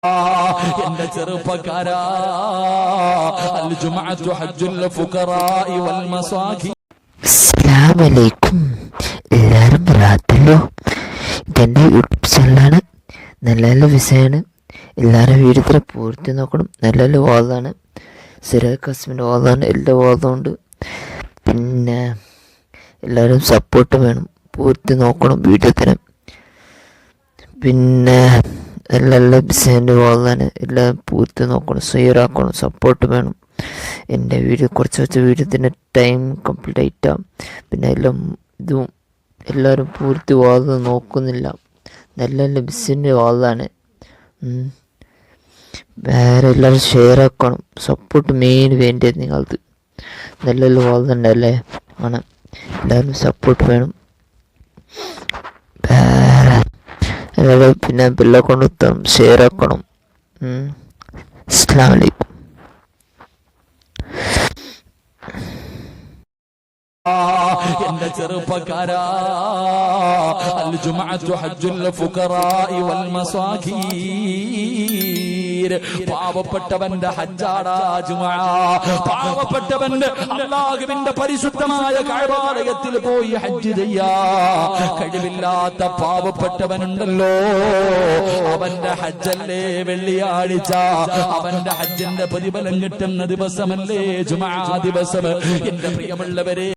എന്റെ ചെറുപ്പക്കാരാ, അൽ ജുമുഅത്തു ഹജ്ജുൽ ഫുഖറാഇ വൽ മസാഖി. അസ്സലാമു അലൈക്കും. എല്ലാവരും റാത്തല്ലോ. ഇതെൻ്റെ യൂട്യൂബ് ചാനലാണ്. നല്ല നല്ല വിഷയമാണ്. എല്ലാവരും വീഡിയോ പൂർത്തി നോക്കണം. നല്ല നല്ല വാദമാണ്. സിറാജ് ഖാസിമിൻ്റെ വാദമാണ്. എല്ലാ വാദമുണ്ട്. പിന്നെ എല്ലാവരും സപ്പോർട്ട് വേണം. പൂർത്തി നോക്കണം വീഡിയോ തരാം. പിന്നെ നല്ല നല്ല ബിസിൻ്റെ വാദമാണ്. എല്ലാം പൂർത്തി നോക്കണം. ഷെയറാക്കണം. സപ്പോർട്ട് വേണം. എൻ്റെ വീഡിയോ കുറച്ച് വീഡിയോത്തിൻ്റെ ടൈം കംപ്ലീറ്റ് ആയിട്ടാണ്. പിന്നെ എല്ലാം ഇതും എല്ലാവരും പൂർത്തി വാദം നോക്കുന്നില്ല. നല്ല നല്ല ബിസിൻ്റെ വാദമാണ്. വേറെ എല്ലാവരും ഷെയറാക്കണം. സപ്പോർട്ട് മെയിൻ വേണ്ടത് നിങ്ങൾക്ക്. നല്ല നല്ല വാദമുണ്ടല്ലേ ആണ്. എല്ലാവരും സപ്പോർട്ട് വേണം. വേറെ പിന്നെ ബെല്ലെ കൊണ്ട് ഷെയറാക്കണം. അസ്സലാമു അലൈക്കും. എന്റെ ചെറുപ്പക്കാരാ, അൽ ജുമുഅത്തു ഹജ്ജുൽ ഫുഖറാഇ വൽ മസാഖീർ. പാവപ്പെട്ടവന്റെ ഹജ്ജാടാ ജുമുഅ. പാവപ്പെട്ടവന്റെ അല്ലാഹുവിന്റെ പരിശുദ്ധമായ കഅബാലയത്തിൽ പോയി ഹജ്ജ് ചെയ്യാ കഴിവില്ലാത്ത പാവപ്പെട്ടവനുണ്ടല്ലോ, അവന്റെ ഹജ്ജല്ലേ വെള്ളിയാഴ്ച. അവന്റെ ഹജ്ജിന്റെ പ്രതിഫലം കിട്ടുന്ന ദിവസമല്ലേ ജുമുഅ ദിവസം. എന്റെ പ്രിയമുള്ളവരെ,